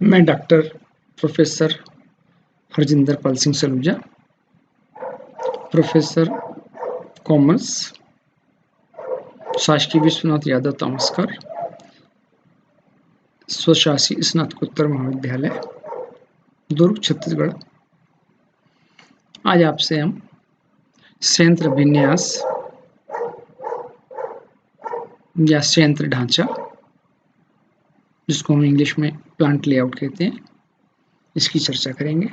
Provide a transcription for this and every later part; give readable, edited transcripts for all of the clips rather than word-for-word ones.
मैं doctor professor Harjinder Pal Singh Saluja, professor commerce, शासकीय विश्वनाथ यादव तामस्कर, स्वशासी स्नातकोत्तर महाविद्यालय, दुर्ग, छत्तीसगढ़। आज आपसे हम संयंत्र विन्यास या संयंत्र ढांचा, जिसको हम इंग्लिश में प्लांट लेआउट कहते हैं, इसकी चर्चा करेंगे।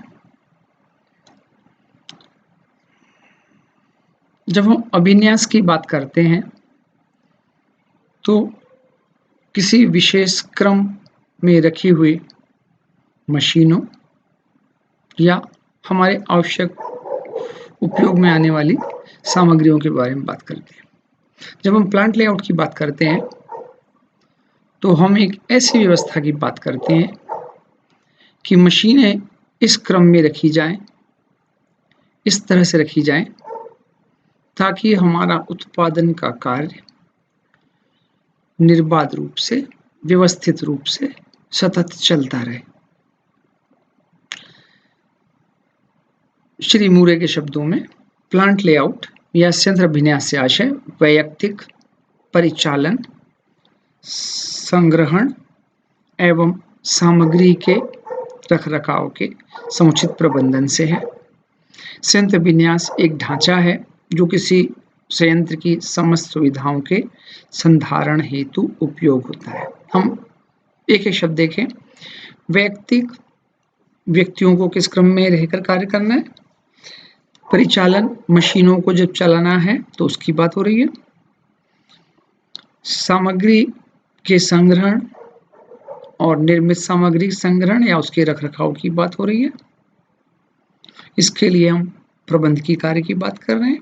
जब हम अभिन्यास की बात करते हैं तो किसी विशेष क्रम में रखी हुई मशीनों या हमारे आवश्यक उपयोग में आने वाली सामग्रियों के बारे में बात करते हैं। जब हम प्लांट लेआउट की बात करते हैं तो हम एक ऐसी व्यवस्था की बात करते हैं कि मशीनें इस क्रम में रखी जाएं, इस तरह से रखी जाएं ताकि हमारा उत्पादन का कार्य निर्बाध रूप से, व्यवस्थित रूप से सतत चलता रहे। श्री मूरे के शब्दों में प्लांट लेआउट या संयंत्र विन्यास से आशय वैयक्तिक परिचालन, संग्रहण एवं सामग्री के रखरखाव के समुचित प्रबंधन से है। संयंत्र विन्यास एक ढांचा है जो किसी संयंत्र की समस्त सुविधाओं के संधारण हेतु उपयोग होता है। हम एक एक शब्द देखें। वैयक्तिक, व्यक्तियों को किस क्रम में रहकर कार्य करना है। परिचालन, मशीनों को जब चलाना है तो उसकी बात हो रही है। सामग्री के संग्रहण और निर्मित सामग्री संग्रहण या उसके रखरखाव की बात हो रही है। इसके लिए हम प्रबंध की कार्य की बात कर रहे हैं।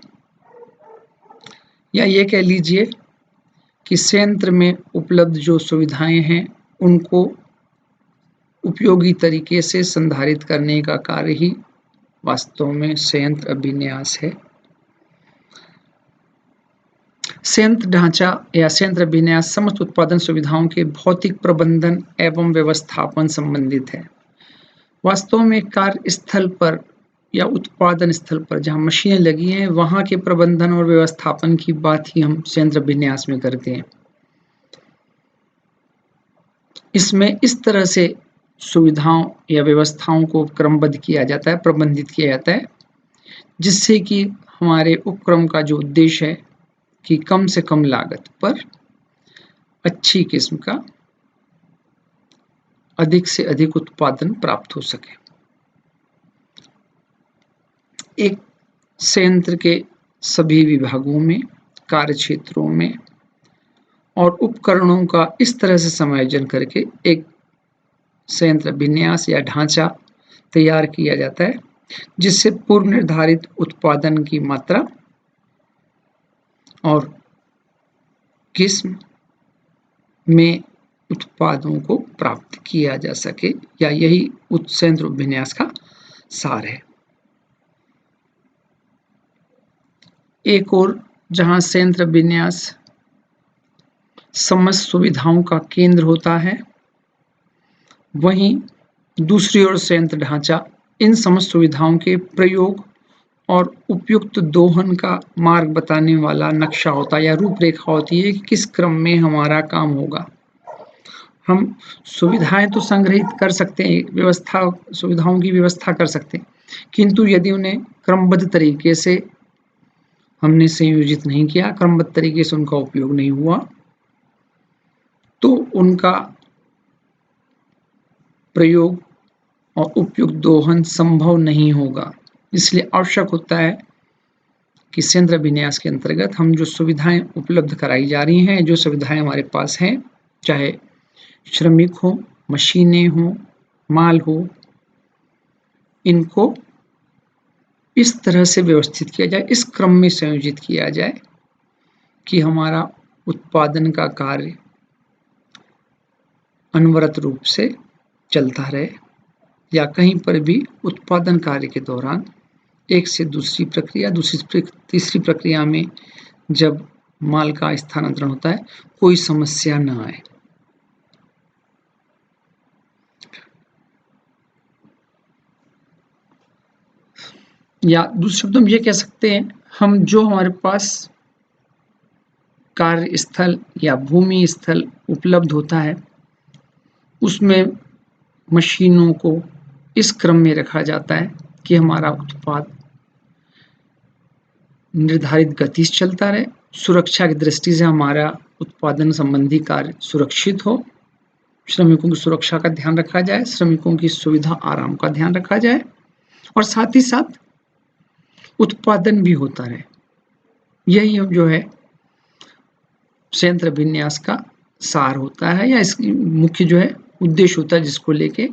या ये कह लीजिए कि संयंत्र में उपलब्ध जो सुविधाएं हैं उनको उपयोगी तरीके से संधारित करने का कार्य ही वास्तव में संयंत्र अभिन्यास है। संयंत्र ढांचा या संयंत्र विन्यास समस्त उत्पादन सुविधाओं के भौतिक प्रबंधन एवं व्यवस्थापन संबंधित है। वास्तव में कार्यस्थल पर या उत्पादन स्थल पर जहां मशीनें लगी हैं वहां के प्रबंधन और व्यवस्थापन की बात ही हम संयंत्र विन्यास में करते हैं। इसमें इस तरह से सुविधाओं या व्यवस्थाओं को क्रमबद्ध किया जाता है, प्रबंधित किया जाता है, जिससे कि हमारे उपक्रम का जो उद्देश्य है कि कम से कम लागत पर अच्छी किस्म का अधिक से अधिक उत्पादन प्राप्त हो सके। एक संयंत्र के सभी विभागों में, कार्य क्षेत्रों में और उपकरणों का इस तरह से समायोजन करके एक संयंत्र विन्यास या ढांचा तैयार किया जाता है, जिससे पूर्व निर्धारित उत्पादन की मात्रा और किस्म में उत्पादों को प्राप्त किया जा सके, या यही संयंत्र विन्यास का सार है। एक और जहां संयंत्र विन्यास समस्त सुविधाओं का केंद्र होता है, वहीं दूसरी ओर संयंत्र ढांचा इन समस्त सुविधाओं के प्रयोग और उपयुक्त दोहन का मार्ग बताने वाला नक्शा होता है या रूपरेखा होती है कि किस क्रम में हमारा काम होगा। हम सुविधाएं तो संग्रहित कर सकते हैं, सुविधाओं की व्यवस्था कर सकते हैं, किंतु यदि उन्हें क्रमबद्ध तरीके से हमने संयोजित नहीं किया, क्रमबद्ध तरीके से उनका उपयोग नहीं हुआ, तो उनका प्रयोग और उपयुक्त दोहन संभव नहीं होगा। इसलिए आवश्यक होता है कि संयंत्र विन्यास के अंतर्गत हम जो सुविधाएं उपलब्ध कराई जा रही हैं, जो सुविधाएं हमारे पास हैं, चाहे श्रमिक हो, मशीनें हो, माल हो, इनको इस तरह से व्यवस्थित किया जाए, इस क्रम में संयोजित किया जाए कि हमारा उत्पादन का कार्य अनवरत रूप से चलता रहे, या कहीं पर भी उत्पादन कार्य के दौरान एक से दूसरी प्रक्रिया, दूसरी से तीसरी प्रक्रिया में जब माल का स्थानांतरण होता है, कोई समस्या न आए। या दूसरे शब्दों में ये कह सकते हैं, हम जो हमारे पास कार्यस्थल या भूमि स्थल उपलब्ध होता है, उसमें मशीनों को इस क्रम में रखा जाता है कि हमारा उत्पाद निर्धारित गति से चलता रहे, सुरक्षा की दृष्टि से हमारा उत्पादन संबंधी कार्य सुरक्षित हो, श्रमिकों की सुरक्षा का ध्यान रखा जाए, श्रमिकों की सुविधा आराम का ध्यान रखा जाए और साथ ही साथ उत्पादन भी होता रहे। यही जो है संयंत्र विन्यास का सार होता है या इसकी मुख्य जो है उद्देश्य होता है, जिसको लेके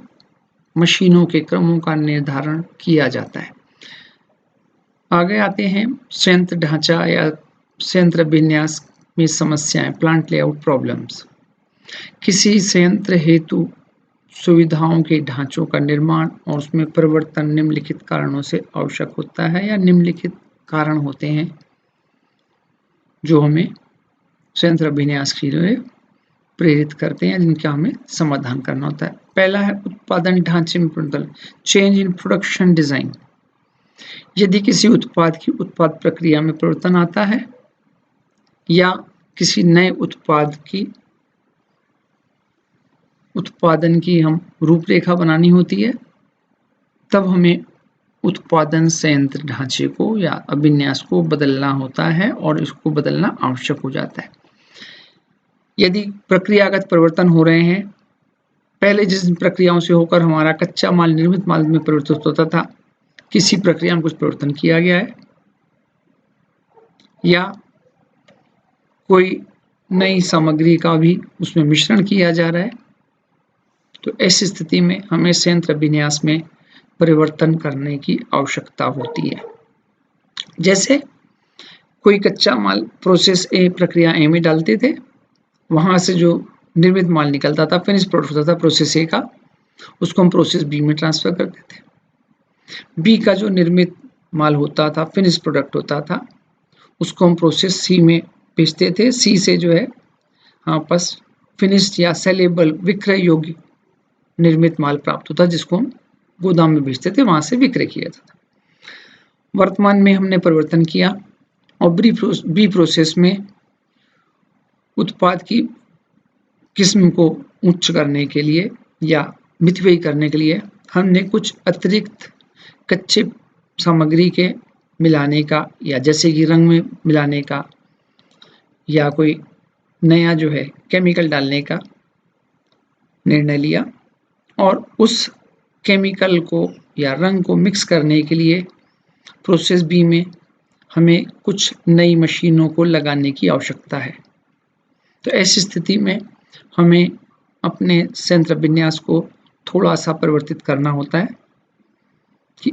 मशीनों के क्रमों का निर्धारण किया जाता है। आगे आते हैं संयंत्र ढांचा या संयंत्र विन्यास में समस्याएं, प्लांट लेआउट प्रॉब्लम्स। किसी संयंत्र हेतु सुविधाओं के ढांचों का निर्माण और उसमें परिवर्तन निम्नलिखित कारणों से आवश्यक होता है या निम्नलिखित कारण होते हैं जो हमें संयंत्र विन्यास के लिए प्रेरित करते हैं, जिनका हमें समाधान करना होता है। पहला है उत्पादन ढांचे में परिवर्तन, चेंज इन प्रोडक्शन डिजाइन। यदि किसी उत्पाद की उत्पाद प्रक्रिया में परिवर्तन आता है या किसी नए उत्पाद की उत्पादन की हम रूपरेखा बनानी होती है, तब हमें उत्पादन संयंत्र ढांचे को या अभिन्यास को बदलना होता है और इसको बदलना आवश्यक हो जाता है। यदि प्रक्रियागत परिवर्तन हो रहे हैं, पहले जिस प्रक्रियाओं से होकर हमारा कच्चा माल निर्मित माल में परिवर्तित होता था, किसी प्रक्रिया में कुछ परिवर्तन किया गया है या कोई नई सामग्री का भी उसमें मिश्रण किया जा रहा है, तो ऐसी स्थिति में हमें संयंत्र विन्यास में परिवर्तन करने की आवश्यकता होती है। जैसे कोई कच्चा माल प्रोसेस ए प्रक्रिया ए में डालते थे, वहां से जो निर्मित माल निकलता था, फिनिश प्रोडक्ट होता था प्रोसेस ए का, उसको हम प्रोसेस बी में ट्रांसफर करते थे। बी का जो निर्मित माल होता था, फिनिश प्रोडक्ट होता था, उसको हम प्रोसेस सी में बेचते थे। सी से जो है वापस फिनिश्ड या सेलेबल विक्रय योग्य निर्मित माल प्राप्त होता, जिसको हम गोदाम में बेचते थे, वहां से विक्रय किया जाता। वर्तमान में हमने परिवर्तन किया और बी प्रोसेस में उत्पाद की किस्म को उच्च करने के लिए या मितव्ययी करने के लिए हमने कुछ अतिरिक्त कच्चे सामग्री के मिलाने का या जैसे कि रंग में मिलाने का या कोई नया जो है केमिकल डालने का निर्णय लिया और उस केमिकल को या रंग को मिक्स करने के लिए प्रोसेस बी में हमें कुछ नई मशीनों को लगाने की आवश्यकता है। तो ऐसी स्थिति में हमें अपने संयंत्र विन्यास को थोड़ा सा परिवर्तित करना होता है कि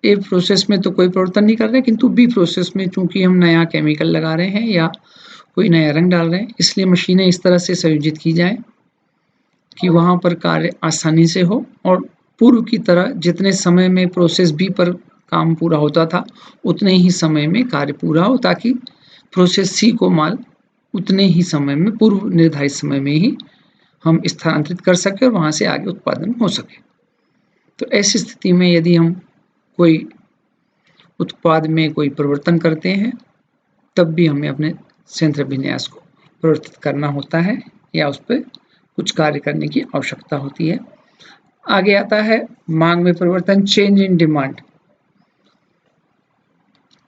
ए प्रोसेस में तो कोई परिवर्तन नहीं कर रहे, किंतु बी प्रोसेस में चूंकि हम नया केमिकल लगा रहे हैं या कोई नया रंग डाल रहे हैं, इसलिए मशीनें इस तरह से संयोजित की जाए कि वहां पर कार्य आसानी से हो और पूर्व की तरह जितने समय में प्रोसेस बी पर काम पूरा होता था, उतने ही समय में कार्य पूरा हो, ताकि प्रोसेस सी को माल उतने ही समय में, पूर्व निर्धारित समय में ही हम स्थानांतरित कर सके और वहां से आगे उत्पादन हो सके। तो ऐसी स्थिति में यदि हम कोई उत्पाद में कोई परिवर्तन करते हैं, तब भी हमें अपने संयंत्र विन्यास को परिवर्तित करना होता है या उस पर कुछ कार्य करने की आवश्यकता होती है। आगे आता है मांग में परिवर्तन, चेंज इन डिमांड।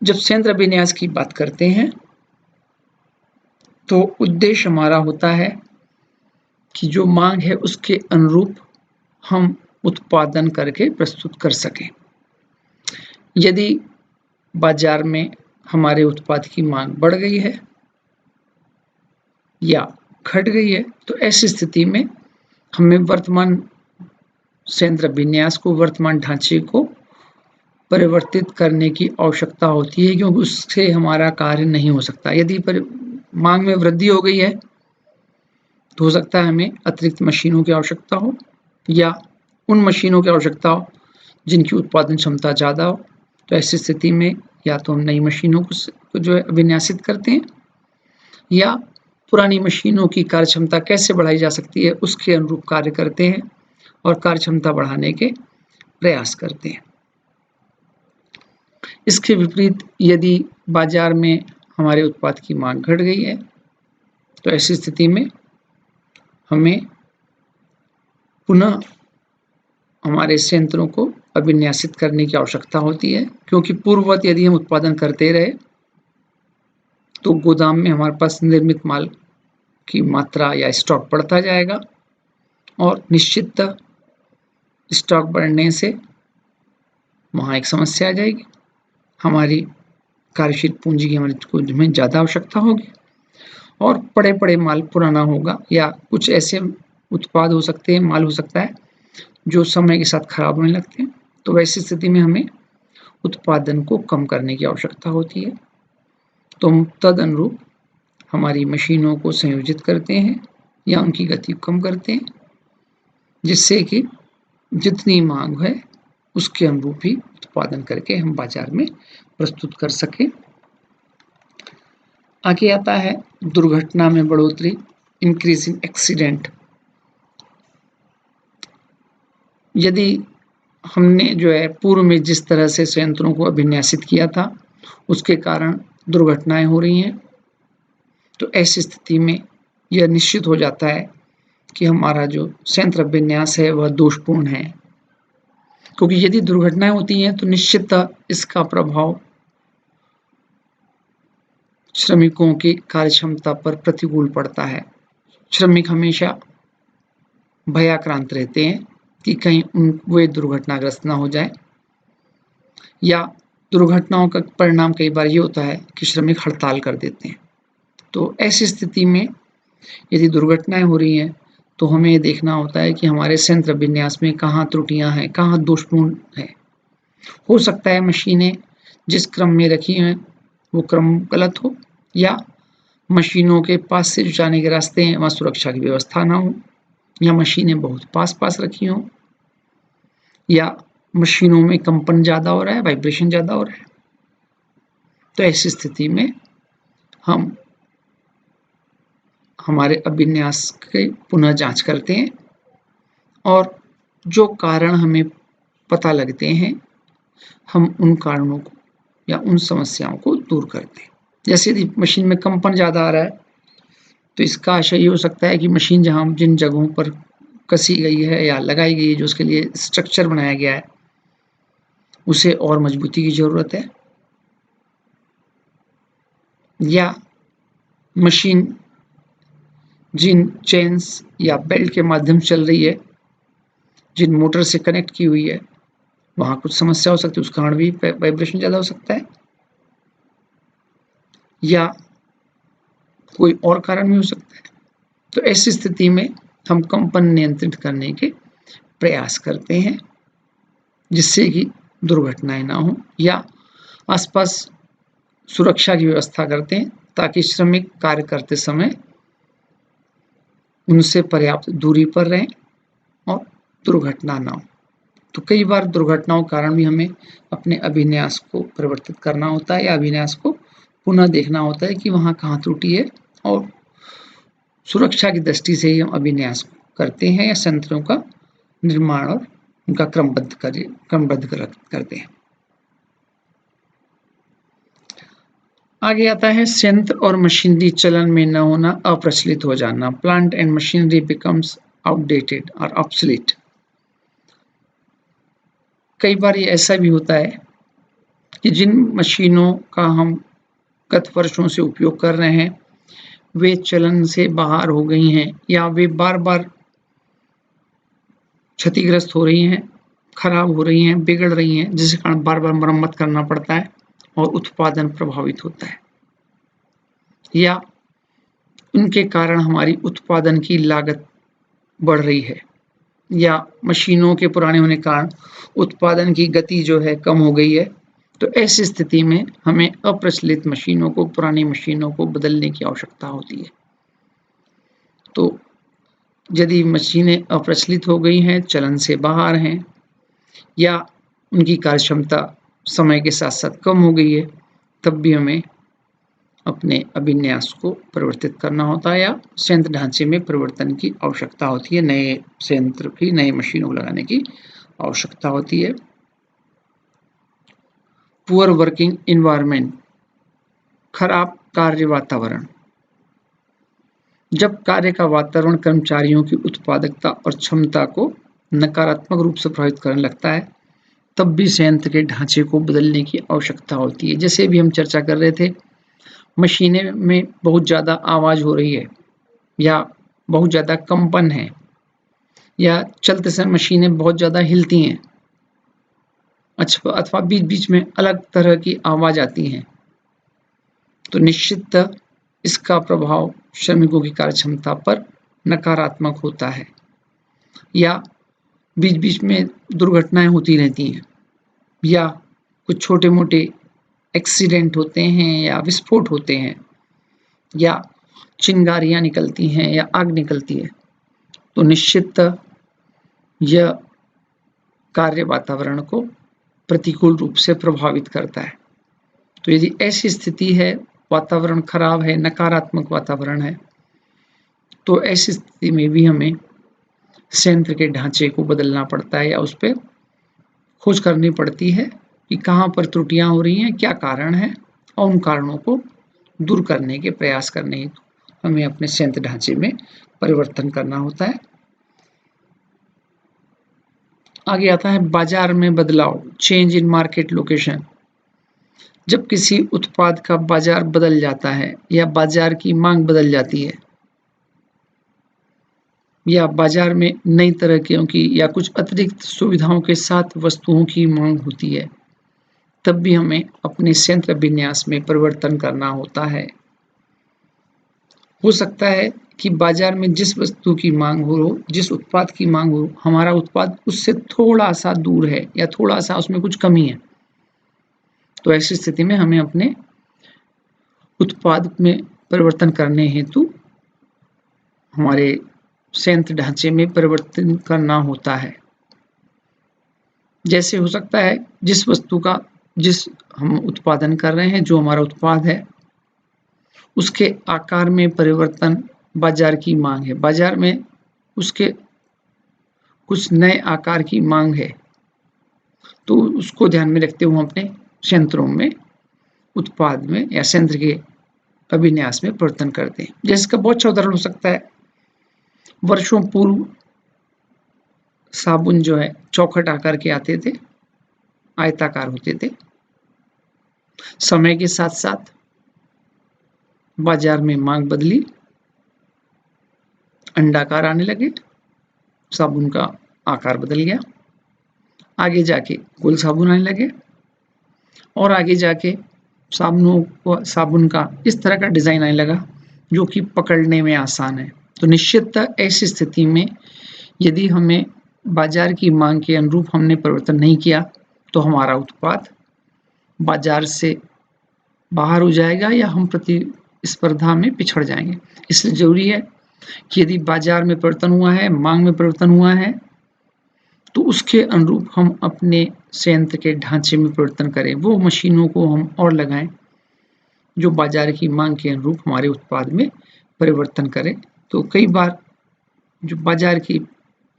जब संयंत्र विन्यास की बात करते हैं तो उद्देश्य हमारा होता है कि जो मांग है उसके अनुरूप हम उत्पादन करके प्रस्तुत कर सकें। यदि बाजार में हमारे उत्पाद की मांग बढ़ गई है या घट गई है, तो ऐसी स्थिति में हमें वर्तमान संयंत्र विन्यास को, वर्तमान ढांचे को परिवर्तित करने की आवश्यकता होती है, क्योंकि उससे हमारा कार्य नहीं हो सकता। यदि मांग में वृद्धि हो गई है तो हो सकता है हमें अतिरिक्त मशीनों की आवश्यकता हो या उन मशीनों की आवश्यकता हो जिनकी उत्पादन क्षमता ज़्यादा हो। तो ऐसी स्थिति में या तो हम नई मशीनों को जो है विन्यासित करते हैं या पुरानी मशीनों की कार्य क्षमता कैसे बढ़ाई जा सकती है उसके अनुरूप कार्य करते हैं और कार्य क्षमता बढ़ाने के प्रयास करते हैं। इसके विपरीत यदि बाजार में हमारे उत्पाद की मांग घट गई है, तो ऐसी स्थिति में हमें पुनः हमारे संयंत्रों को अभिन्यासित करने की आवश्यकता होती है, क्योंकि पूर्ववत यदि हम उत्पादन करते रहे तो गोदाम में हमारे पास निर्मित माल की मात्रा या स्टॉक बढ़ता जाएगा और निश्चिततः स्टॉक बढ़ने से वहाँ एक समस्या आ जाएगी। हमारी कार्यशील पूंजी की हमें ज़्यादा आवश्यकता होगी और पड़े माल पुराना होगा या कुछ ऐसे उत्पाद हो सकते हैं, माल हो सकता है जो समय के साथ खराब होने लगते हैं। तो वैसी स्थिति में हमें उत्पादन को कम करने की आवश्यकता होती है। तो हम तदनुरूप हमारी मशीनों को संयोजित करते हैं या उनकी गति को कम करते हैं, जिससे कि जितनी मांग है उसके अनुरूप ही उत्पादन करके हम बाजार में प्रस्तुत कर सकें। आगे आता है दुर्घटना में बढ़ोतरी, इंक्रीज इन एक्सीडेंट। यदि हमने जो है पूर्व में जिस तरह से संयंत्रों को अभिन्यासित किया था उसके कारण दुर्घटनाएं हो रही हैं, तो ऐसी स्थिति में यह निश्चित हो जाता है कि हमारा जो संयंत्र अभिन्यास है वह दोषपूर्ण है, क्योंकि यदि दुर्घटनाएं होती हैं तो निश्चिततः इसका प्रभाव श्रमिकों की कार्यक्षमता पर प्रतिकूल पड़ता है। श्रमिक हमेशा भयाक्रांत रहते हैं कि कहीं वे दुर्घटनाग्रस्त ना हो जाए, या दुर्घटनाओं का परिणाम कई बार ये होता है कि श्रमिक हड़ताल कर देते हैं। तो ऐसी स्थिति में यदि दुर्घटनाएं हो रही हैं तो हमें ये देखना होता है कि हमारे संयंत्र विन्यास में कहाँ त्रुटियां हैं, कहाँ दोषपूर्ण है। हो सकता है मशीनें जिस क्रम में रखी हैं वो क्रम गलत हो, या मशीनों के पास से जो जाने के रास्ते हैं वहाँ सुरक्षा की व्यवस्था ना हो, या मशीनें बहुत पास रखी हों, या मशीनों में कंपन ज़्यादा हो रहा है, वाइब्रेशन ज़्यादा हो रहा है। तो ऐसी स्थिति में हम हमारे अभिन्यास की पुनः जांच करते हैं और जो कारण हमें पता लगते हैं हम उन कारणों को या उन समस्याओं को दूर करते हैं। जैसे यदि मशीन में कंपन ज़्यादा आ रहा है तो इसका आशय ये हो सकता है कि मशीन जहाँ जिन जगहों पर कसी गई है या लगाई गई है, जो उसके लिए स्ट्रक्चर बनाया गया है, उसे और मजबूती की ज़रूरत है, या मशीन जिन चेन्स या बेल्ट के माध्यम से चल रही है, जिन मोटर से कनेक्ट की हुई है, वहाँ कुछ समस्या हो सकती है, उस कारण भी वाइब्रेशन ज़्यादा हो सकता है, या कोई और कारण भी हो सकता है। तो ऐसी स्थिति में हम कंपन नियंत्रित करने के प्रयास करते हैं जिससे कि दुर्घटनाएं ना हो, या आसपास सुरक्षा की व्यवस्था करते हैं ताकि श्रमिक कार्य करते समय उनसे पर्याप्त दूरी पर रहें और दुर्घटना ना हो। तो कई बार दुर्घटनाओं के कारण भी हमें अपने अभिन्यास को परिवर्तित करना होता है या अभिन्यास को पुनः देखना होता है कि वहाँ कहाँ त्रुटि है, और सुरक्षा की दृष्टि से ही हम अभिन्यास करते हैं या संयंत्रों का निर्माण और उनका क्रमबद्ध करते हैं। आगे आता है संयंत्र और मशीनरी चलन में न होना, अप्रचलित हो जाना। Plant and machinery becomes outdated और ऑब्सोलीट। कई बार ये ऐसा भी होता है कि जिन मशीनों का हम गत वर्षों से उपयोग कर रहे हैं वे चलन से बाहर हो गई हैं, या वे बार-बार क्षतिग्रस्त हो रही हैं, खराब हो रही हैं, बिगड़ रही हैं, जिसके कारण बार-बार मरम्मत करना पड़ता है और उत्पादन प्रभावित होता है, या उनके कारण हमारी उत्पादन की लागत बढ़ रही है, या मशीनों के पुराने होने के कारण उत्पादन की गति जो है कम हो गई है। तो ऐसी स्थिति में हमें अप्रचलित मशीनों को, पुरानी मशीनों को बदलने की आवश्यकता होती है। तो यदि मशीनें अप्रचलित हो गई हैं, चलन से बाहर हैं, या उनकी कार्यक्षमता समय के साथ साथ कम हो गई है, तब भी हमें अपने अभिन्यास को परिवर्तित करना होता है या संयंत्र ढांचे में परिवर्तन की आवश्यकता होती है, नए संयंत्र की, नई मशीनों को लगाने की आवश्यकता होती है। पुअर वर्किंग एनवायरनमेंट, खराब कार्य वातावरण। जब कार्य का वातावरण कर्मचारियों की उत्पादकता और क्षमता को नकारात्मक रूप से प्रभावित करने लगता है, तब भी संयंत्र के ढांचे को बदलने की आवश्यकता होती है। जैसे भी हम चर्चा कर रहे थे, मशीनें में बहुत ज़्यादा आवाज़ हो रही है या बहुत ज़्यादा कंपन है या चलते समय मशीनें बहुत ज़्यादा हिलती हैं अथवा बीच-बीच में अलग तरह की आवाज़ आती हैं, तो निश्चिततः इसका प्रभाव श्रमिकों की कार्यक्षमता पर नकारात्मक होता है। या बीच-बीच में दुर्घटनाएँ होती रहती हैं या कुछ छोटे-मोटे एक्सीडेंट होते हैं या विस्फोट होते हैं या चिंगारियाँ निकलती हैं या आग निकलती है, तो निश्चिततः यह कार्य वातावरण को प्रतिकूल रूप से प्रभावित करता है। तो यदि ऐसी स्थिति है, वातावरण खराब है, नकारात्मक वातावरण है, तो ऐसी स्थिति में भी हमें संयंत्र के ढांचे को बदलना पड़ता है या उस पे खोज करनी पड़ती है कि कहाँ पर त्रुटियाँ हो रही हैं, क्या कारण है और उन कारणों को दूर करने के प्रयास करने हेतु हमें अपने संयंत्र ढांचे में परिवर्तन करना होता है। आगे आता है बाजार में बदलाव, चेंज इन मार्केट लोकेशन। जब किसी उत्पाद का बाजार बदल जाता है या बाजार की मांग बदल जाती है या बाजार में नई तरह की या कुछ अतिरिक्त सुविधाओं के साथ वस्तुओं की मांग होती है, तब भी हमें अपने संयंत्र विन्यास में परिवर्तन करना होता है। हो सकता है कि बाजार में जिस वस्तु की मांग हो, जिस उत्पाद की मांग हो, हमारा उत्पाद उससे थोड़ा-सा दूर है या थोड़ा-सा उसमें कुछ कमी है। तो ऐसी स्थिति में हमें अपने उत्पाद में परिवर्तन करने हेतु हमारे संयंत्र ढांचे में परिवर्तन करना होता है। जैसे हो सकता है जिस हम उत्पादन कर रहे हैं, जो हमारा उत्पाद है, उसके आकार में परिवर्तन बाजार की मांग है। बाजार में उसके कुछ नए आकार की मांग है, तो उसको ध्यान में रखते हुए हम अपने संयंत्रों में, उत्पाद में या संयंत्र के अभिन्यास में परिवर्तन करते हैं। जैसे इसका बहुत अच्छा उदाहरण हो सकता है, वर्षों पूर्व साबुन जो है चौखट आकार के आते थे, आयताकार होते थे। समय के साथ-साथ बाजार में मांग बदली, अंडाकार आने लगे, साबुन का आकार बदल गया, आगे जाके गोल साबुन आने लगे और आगे जाके साबुन का इस तरह का डिज़ाइन आने लगा जो कि पकड़ने में आसान है। तो निश्चिततः ऐसी स्थिति में यदि हमें बाजार की मांग के अनुरूप हमने परिवर्तन नहीं किया, तो हमारा उत्पाद बाजार से बाहर हो जाएगा या हम प्रतिस्पर्धा में पिछड़ जाएँगे। इसलिए ज़रूरी है कि यदि बाजार में परिवर्तन हुआ है, मांग में परिवर्तन हुआ है, तो उसके अनुरूप हम अपने संयंत्र के ढांचे में परिवर्तन करें। वो मशीनों को हम और लगाएँ, जो बाजार की मांग के अनुरूप हमारे उत्पाद में परिवर्तन करें। तो कई बार जो बाजार की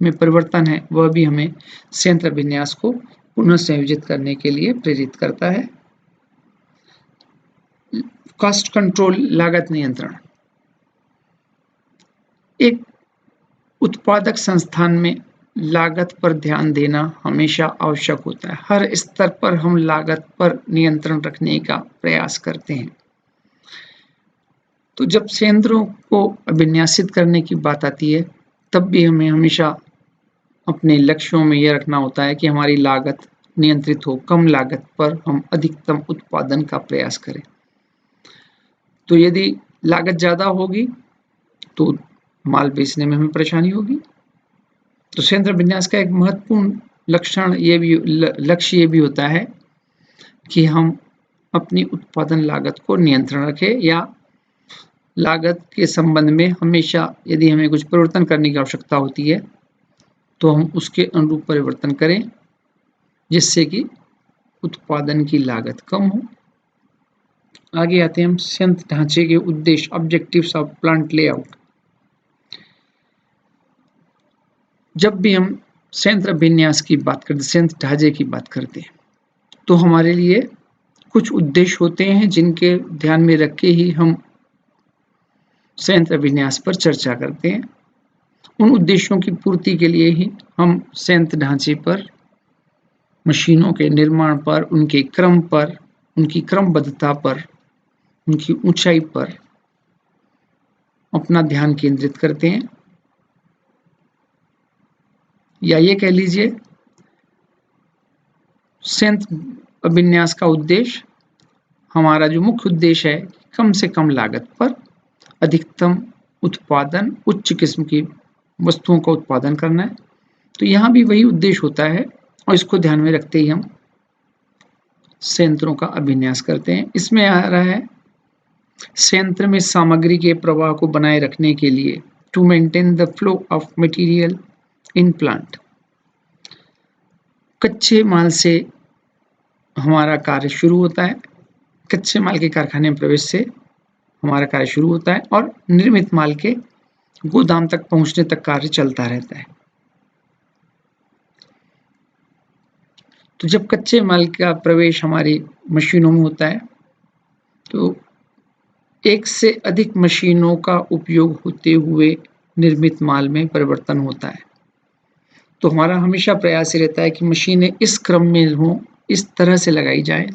में परिवर्तन है, वह भी हमें संयंत्र विन्यास को पुनः संयोजित करने के लिए प्रेरित करता है। कॉस्ट कंट्रोल, लागत नियंत्रण। एक उत्पादक संस्थान में लागत पर ध्यान देना हमेशा आवश्यक होता है। हर स्तर पर हम लागत पर नियंत्रण रखने का प्रयास करते हैं। तो जब संयंत्रों को विन्यासित करने की बात आती है, तब भी हमें हमेशा अपने लक्ष्यों में यह रखना होता है कि हमारी लागत नियंत्रित हो, कम लागत पर हम अधिकतम उत्पादन का प्रयास करें। तो यदि लागत ज़्यादा होगी, तो माल बेचने में हमें परेशानी होगी। तो संयंत्र विन्यास का एक महत्वपूर्ण लक्ष्य ये भी होता है कि हम अपनी उत्पादन लागत को नियंत्रण रखें या लागत के संबंध में हमेशा यदि हमें कुछ परिवर्तन करने की आवश्यकता होती है, तो हम उसके अनुरूप परिवर्तन करें, जिससे कि उत्पादन की लागत कम हो। आगे आते हैं हम संयंत्र ढांचे के उद्देश्य, ऑब्जेक्टिव्स ऑफ प्लांट लेआउट। जब भी हम संयंत्र विन्यास की बात करते हैं, संयंत्र ढांचे की बात करते हैं, तो हमारे लिए कुछ उद्देश्य होते हैं जिनके ध्यान में रख के ही हम संयंत्र विन्यास पर चर्चा करते हैं। उन उद्देश्यों की पूर्ति के लिए ही हम संयंत्र ढांचे पर, मशीनों के निर्माण पर, उनके क्रम पर, उनकी क्रमबद्धता पर, उनकी ऊंचाई पर अपना ध्यान केंद्रित करते हैं। या ये कह लीजिए, संयंत्र विन्यास का उद्देश्य, हमारा जो मुख्य उद्देश्य है, कम से कम लागत पर अधिकतम उत्पादन, उच्च किस्म की वस्तुओं का उत्पादन करना है। तो यहाँ भी वही उद्देश्य होता है और इसको ध्यान में रखते ही हम संयंत्रों का अभिन्यास करते हैं। इसमें आ रहा है, संयंत्र में सामग्री के प्रवाह को बनाए रखने के लिए, to maintain the flow of material in plant. कच्चे माल से हमारा कार्य शुरू होता है, कच्चे माल के कारखाने में प्रवेश से हमारा कार्य शुरू होता है और निर्मित माल के गोदाम तक पहुंचने तक कार्य चलता रहता है। तो जब कच्चे माल का प्रवेश हमारी मशीनों में होता है तो एक से अधिक मशीनों का उपयोग होते हुए निर्मित माल में परिवर्तन होता है। तो हमारा हमेशा प्रयास ये रहता है कि मशीनें इस क्रम में हों, इस तरह से लगाई जाए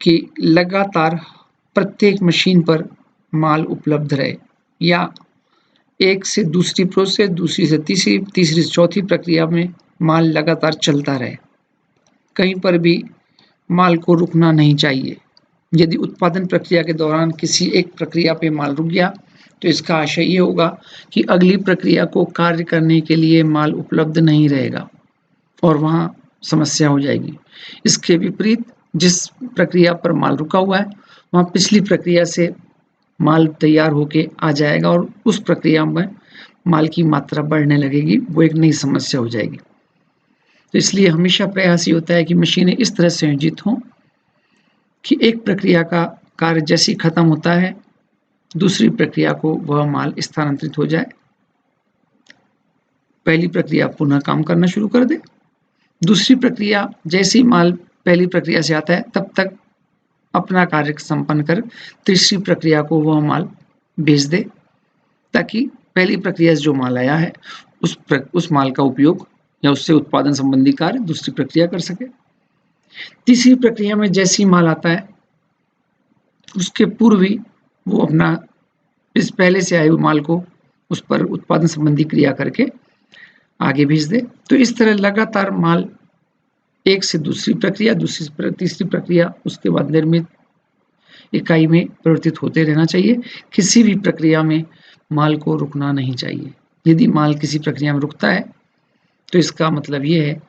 कि लगातार प्रत्येक मशीन पर माल उपलब्ध रहे, या एक से दूसरी प्रोसेस, दूसरी से तीसरी, तीसरी से चौथी प्रक्रिया में माल लगातार चलता रहे। कहीं पर भी माल को रुकना नहीं चाहिए। यदि उत्पादन प्रक्रिया के दौरान किसी एक प्रक्रिया पे माल रुक गया तो इसका आशय ये होगा कि अगली प्रक्रिया को कार्य करने के लिए माल उपलब्ध नहीं रहेगा और वहाँ समस्या हो जाएगी। इसके विपरीत, जिस प्रक्रिया पर माल रुका हुआ है वहाँ पिछली प्रक्रिया से माल तैयार होके आ जाएगा और उस प्रक्रिया में माल की मात्रा बढ़ने लगेगी, वो एक नई समस्या हो जाएगी। तो इसलिए हमेशा प्रयास ये होता है कि मशीनें इस तरह से संयोजित हों कि एक प्रक्रिया का कार्य जैसे ही खत्म होता है, दूसरी प्रक्रिया को वह माल स्थानांतरित हो जाए, पहली प्रक्रिया पुनः काम करना शुरू कर दे, दूसरी प्रक्रिया जैसे ही माल पहली प्रक्रिया से आता है तब तक अपना कार्य संपन्न कर तीसरी प्रक्रिया को वह माल भेज दे, ताकि पहली प्रक्रिया से जो माल आया है उस माल का उपयोग या उससे उत्पादन संबंधी कार्य दूसरी प्रक्रिया कर सके। तीसरी प्रक्रिया में जैसे ही माल आता है उसके पूर्व ही वो अपना इस पहले से आए हुए माल को उस पर उत्पादन संबंधी क्रिया करके आगे भेज दे। तो इस तरह लगातार माल एक से दूसरी प्रक्रिया, दूसरी से तीसरी प्रक्रिया, उसके बाद निर्मित इकाई में परिवर्तित होते रहना चाहिए। किसी भी प्रक्रिया में माल को रुकना नहीं चाहिए। यदि माल किसी प्रक्रिया में रुकता है तो इसका मतलब ये है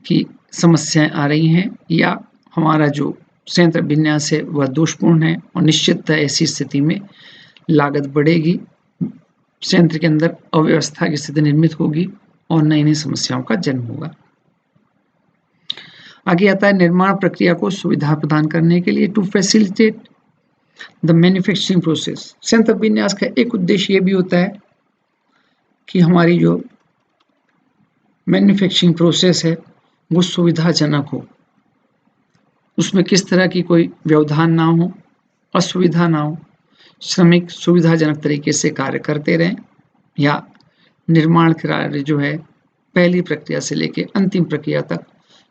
कि समस्याएं आ रही हैं या हमारा जो संयंत्र विन्यास है वह दोषपूर्ण है, और निश्चिततः ऐसी स्थिति में लागत बढ़ेगी, संयंत्र के अंदर अव्यवस्था की स्थिति निर्मित होगी और नई नई समस्याओं का जन्म होगा। आगे आता है निर्माण प्रक्रिया को सुविधा प्रदान करने के लिए, to facilitate the manufacturing process. संयंत्र विन्यास का एक उद्देश्य ये भी होता है कि हमारी जो मैन्युफैक्चरिंग प्रोसेस है वो सुविधाजनक हो, उसमें किस तरह की कोई व्यवधान ना हो, असुविधा ना हो, श्रमिक सुविधाजनक तरीके से कार्य करते रहें, या निर्माण कार्य जो है पहली प्रक्रिया से लेकर अंतिम प्रक्रिया तक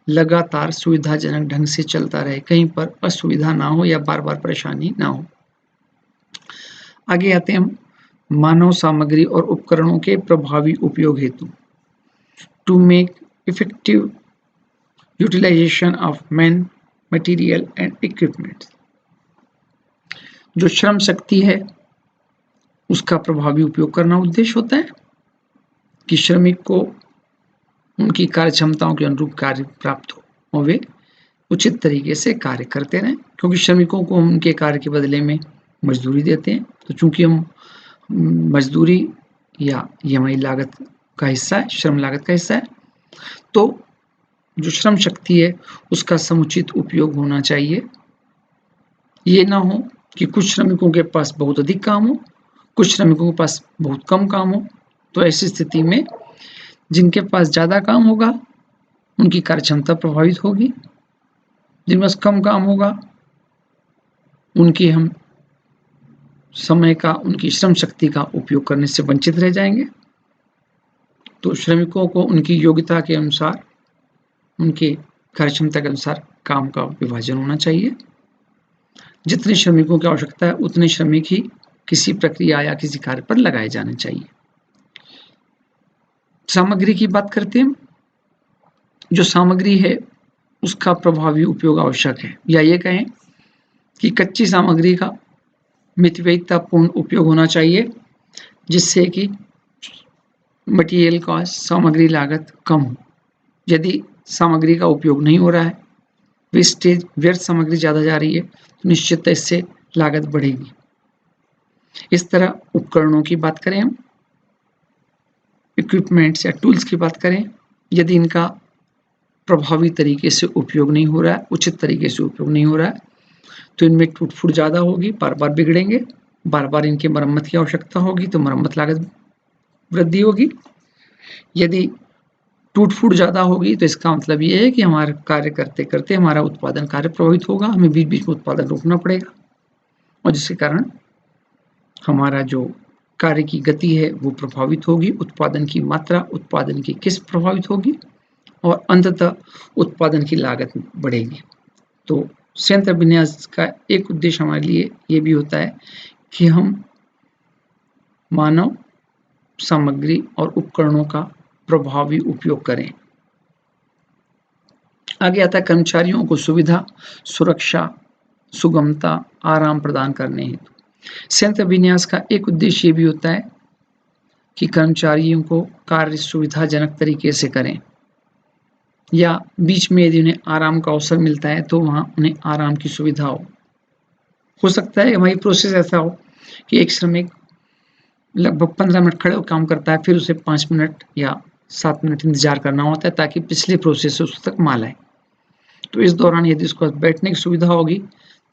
लगातार सुविधाजनक ढंग से चलता रहे, कहीं पर असुविधा ना हो या बार बार परेशानी ना हो। आगे आते हैं मानव सामग्री और उपकरणों के प्रभावी उपयोग हेतु, to make effective utilization of man, material and equipment. जो श्रम शक्ति है उसका प्रभावी उपयोग करना उद्देश्य होता है कि श्रमिक को उनकी कार्य क्षमताओं के अनुरूप कार्य प्राप्त हो और वे उचित तरीके से कार्य करते रहें, क्योंकि श्रमिकों को हम उनके कार्य के बदले में मजदूरी देते हैं। तो चूंकि हम मजदूरी या ईएमआई लागत का हिस्सा है, श्रम लागत का हिस्सा है, तो जो श्रम शक्ति है उसका समुचित उपयोग होना चाहिए। ये ना हो कि कुछ श्रमिकों के पास बहुत अधिक काम हो, कुछ श्रमिकों के पास बहुत कम काम हो। तो ऐसी स्थिति में जिनके पास ज़्यादा काम होगा उनकी कार्य क्षमता प्रभावित होगी, जिनके पास कम काम होगा उनकी हम समय का, उनकी श्रम शक्ति का उपयोग करने से वंचित रह जाएंगे। तो श्रमिकों को उनकी योग्यता के अनुसार, उनके कार्यक्षमता के अनुसार काम का विभाजन होना चाहिए। जितने श्रमिकों की आवश्यकता है उतने श्रमिक ही किसी प्रक्रिया या किसी कार्य पर लगाए जाने चाहिए। सामग्री की बात करते हैं। जो सामग्री है उसका प्रभावी उपयोग आवश्यक है, या ये कहें कि कच्ची सामग्री का मितव्ययितापूर्ण उपयोग होना चाहिए, जिससे कि मटेरियल कॉस्ट, सामग्री लागत कम हो। यदि सामग्री का उपयोग नहीं हो रहा है, वेस्टेज, व्यर्थ सामग्री ज़्यादा जा रही है, तो निश्चित इससे लागत बढ़ेगी। इस तरह उपकरणों की बात करें हम, इक्विपमेंट्स या टूल्स की बात करें, यदि इनका प्रभावी तरीके से उपयोग नहीं हो रहा है, उचित तरीके से उपयोग नहीं हो रहा है, तो इनमें टूट फूट ज़्यादा होगी, बार बार बिगड़ेंगे, बार बार इनकी मरम्मत की आवश्यकता होगी, तो मरम्मत लागत वृद्धि होगी। यदि टूट फूट ज़्यादा होगी तो इसका मतलब ये है कि हमारा कार्य करते करते हमारा उत्पादन कार्य प्रभावित होगा, हमें बीच बीच में उत्पादन रोकना पड़ेगा, और जिसके कारण हमारा जो कार्य की गति है वो प्रभावित होगी, उत्पादन की मात्रा, उत्पादन की किस्म प्रभावित होगी, और अंततः उत्पादन की लागत बढ़ेगी। तो संयंत्र विन्यास का एक उद्देश्य हमारे लिए ये भी होता है कि हम मानव सामग्री और उपकरणों का प्रभावी उपयोग करें। आगे आता है कर्मचारियों को सुविधा, सुरक्षा, सुगमता, आराम प्रदान करने हेतु संयंत्र विन्यास का एक उद्देश्य ये भी होता है कि कर्मचारियों को कार्य सुविधाजनक तरीके से करें, या बीच में यदि उन्हें आराम का अवसर मिलता है तो वहाँ उन्हें आराम की सुविधा हो सकता है हमारी प्रोसेस ऐसा हो कि एक श्रमिक लगभग 15 मिनट खड़े होकर काम करता है, फिर उसे 5 मिनट या 7 मिनट इंतजार करना होता है ताकि पिछले प्रोसेस से उस तक माल आए। तो इस दौरान यदि उसको बैठने की सुविधा होगी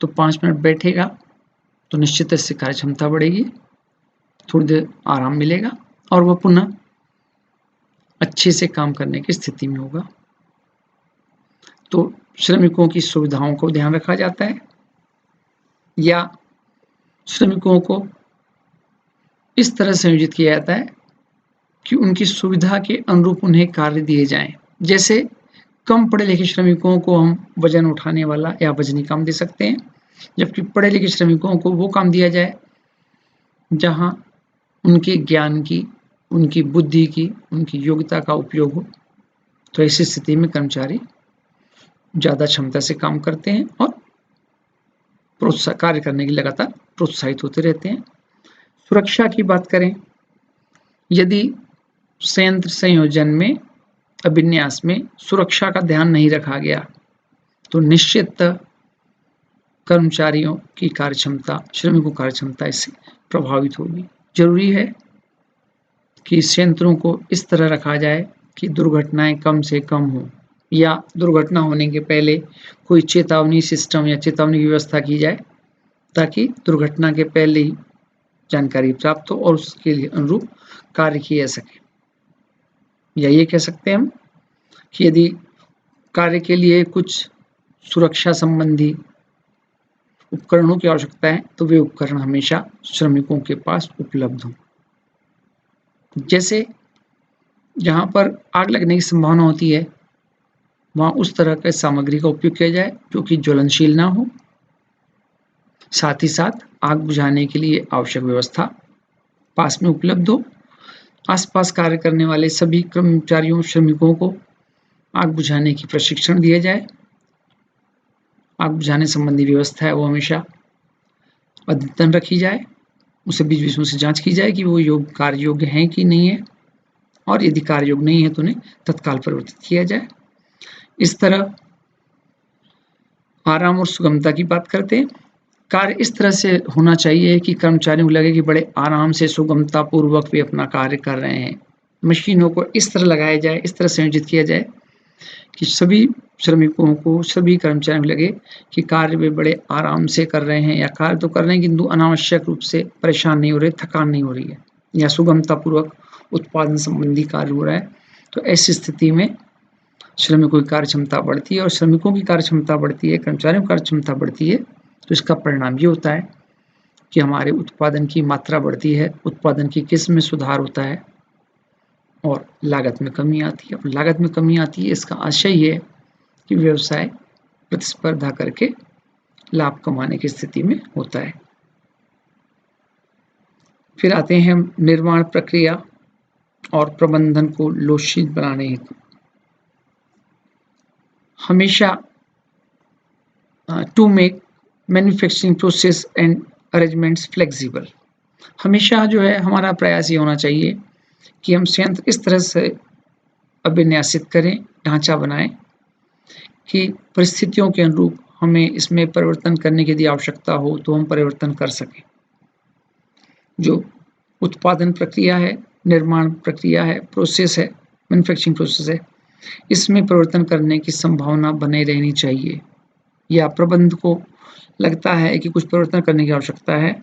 तो 5 मिनट बैठेगा तो निश्चित इससे कार्य क्षमता बढ़ेगी, थोड़ी देर आराम मिलेगा और वह पुनः अच्छे से काम करने की स्थिति में होगा। तो श्रमिकों की सुविधाओं को ध्यान रखा जाता है, या श्रमिकों को इस तरह संयोजित किया जाता है कि उनकी सुविधा के अनुरूप उन्हें कार्य दिए जाएं। जैसे कम पढ़े लिखे श्रमिकों को हम वजन उठाने वाला या वजनी काम दे सकते हैं, जबकि पढ़े लिखे श्रमिकों को वो काम दिया जाए जहां उनके ज्ञान की, उनकी बुद्धि की, उनकी योग्यता का उपयोग हो। तो ऐसी स्थिति में कर्मचारी ज़्यादा क्षमता से काम करते हैं और कार्य करने के लिए लगातार प्रोत्साहित होते रहते हैं। सुरक्षा की बात करें, यदि संयंत्र संयोजन में, अभिन्यास में सुरक्षा का ध्यान नहीं रखा गया तो निश्चित कर्मचारियों की कार्यक्षमता, श्रमिकों की कार्यक्षमता इससे प्रभावित होगी। जरूरी है कि संयंत्रों को इस तरह रखा जाए कि दुर्घटनाएं कम से कम हो, या दुर्घटना होने के पहले कोई चेतावनी सिस्टम या चेतावनी की व्यवस्था की जाए ताकि दुर्घटना के पहले ही जानकारी प्राप्त हो और उसके लिए अनुरूप कार्य किया जा सके। या ये कह सकते हैं हम कि यदि कार्य के लिए कुछ सुरक्षा संबंधी उपकरणों की आवश्यकता है तो वे उपकरण हमेशा श्रमिकों के पास उपलब्ध हों। जैसे जहाँ पर आग लगने की संभावना होती है वहाँ उस तरह के सामग्री का उपयोग किया जाए जो कि ज्वलनशील ना हो, साथ ही साथ आग बुझाने के लिए आवश्यक व्यवस्था पास में उपलब्ध हो। आसपास कार्य करने वाले सभी कर्मचारियों, श्रमिकों को आग बुझाने की प्रशिक्षण दिया जाए। आग बुझाने संबंधी व्यवस्था है वो हमेशा अद्यतन रखी जाए, उसे बीच बीच में से जांच की जाए कि वो कार्य योग्य हैं कि नहीं है, और यदि कार्य योग्य नहीं है तो उन्हें तत्काल परिवर्तित किया जाए। इस तरह आराम और सुगमता की बात करते हैं। कार्य इस तरह से होना चाहिए कि कर्मचारियों को लगे कि बड़े आराम से, सुगमता पूर्वक वे अपना कार्य कर रहे हैं। मशीनों को इस तरह लगाया जाए, इस तरह संयोजित किया जाए कि सभी श्रमिकों को, सभी कर्मचारियों को लगे कि कार्य वे बड़े आराम से कर रहे हैं, या कार्य तो कर रहे हैं किंतु अनावश्यक रूप से परेशान नहीं हो रहे, थकान नहीं हो रही है, या सुगमता पूर्वक उत्पादन संबंधी कार्य हो रहा है। तो ऐसी स्थिति में श्रमिकों की कार्यक्षमता बढ़ती है और श्रमिकों की कार्यक्षमता बढ़ती है, कर्मचारियों की कार्यक्षमता बढ़ती है, तो इसका परिणाम ये होता है कि हमारे उत्पादन की मात्रा बढ़ती है, उत्पादन की किस्म में सुधार होता है और लागत में कमी आती है। और लागत में कमी आती है, इसका आशय ये है कि व्यवसाय प्रतिस्पर्धा करके लाभ कमाने की स्थिति में होता है। फिर आते हैं हम निर्माण प्रक्रिया और प्रबंधन को लोकशील बनाने हेतु। हमेशा to make manufacturing process and arrangements flexible, हमेशा जो है हमारा प्रयास ये होना चाहिए कि हम संयंत्र इस तरह से अभिन्यासित करें, ढांचा बनाएं कि परिस्थितियों के अनुरूप हमें इसमें परिवर्तन करने की यदि आवश्यकता हो तो हम परिवर्तन कर सकें। जो उत्पादन प्रक्रिया है, निर्माण प्रक्रिया है, प्रोसेस है, मैन्युफैक्चरिंग प्रोसेस है, इसमें परिवर्तन करने की संभावना बने रहनी चाहिए। या प्रबंधक को लगता है कि कुछ परिवर्तन करने की आवश्यकता है,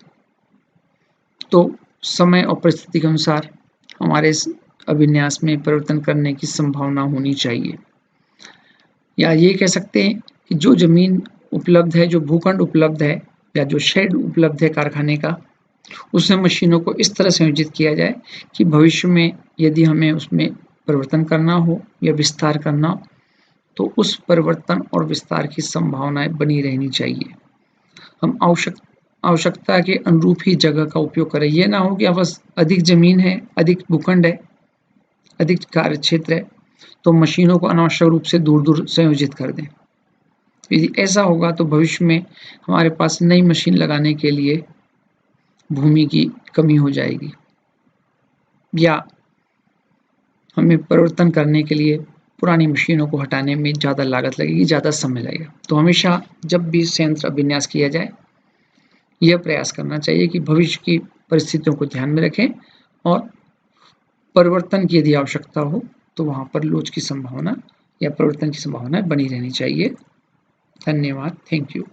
तो समय और परिस्थिति के अनुसार हमारे इस अभिन्यास में परिवर्तन करने की संभावना होनी चाहिए। या ये कह सकते हैं कि जो ज़मीन उपलब्ध है, जो भूखंड उपलब्ध है या जो शेड उपलब्ध है कारखाने का, उसमें मशीनों को इस तरह संयोजित किया जाए कि भविष्य में यदि हमें उसमें परिवर्तन करना हो या विस्तार करना हो, तो उस परिवर्तन और विस्तार की संभावनाएं बनी रहनी चाहिए। हम आवश्यकता के अनुरूप ही जगह का उपयोग करें। ये ना हो कि बस अधिक ज़मीन है, अधिक भूखंड है, अधिक कार्य क्षेत्र है, तो मशीनों को अनावश्यक रूप से दूर-दूर संयोजित कर दें। यदि ऐसा होगा तो भविष्य में हमारे पास नई मशीन लगाने के लिए भूमि की कमी हो जाएगी या हमें परिवर्तन करने के लिए पुरानी मशीनों को हटाने में ज़्यादा लागत लगेगी, ज़्यादा समय लगेगा। तो हमेशा जब भी संयंत्र अभिन्यास किया जाए, यह प्रयास करना चाहिए कि भविष्य की परिस्थितियों को ध्यान में रखें और परिवर्तन की यदि आवश्यकता हो तो वहाँ पर लोच की संभावना या परिवर्तन की संभावना बनी रहनी चाहिए। धन्यवाद। Thank you.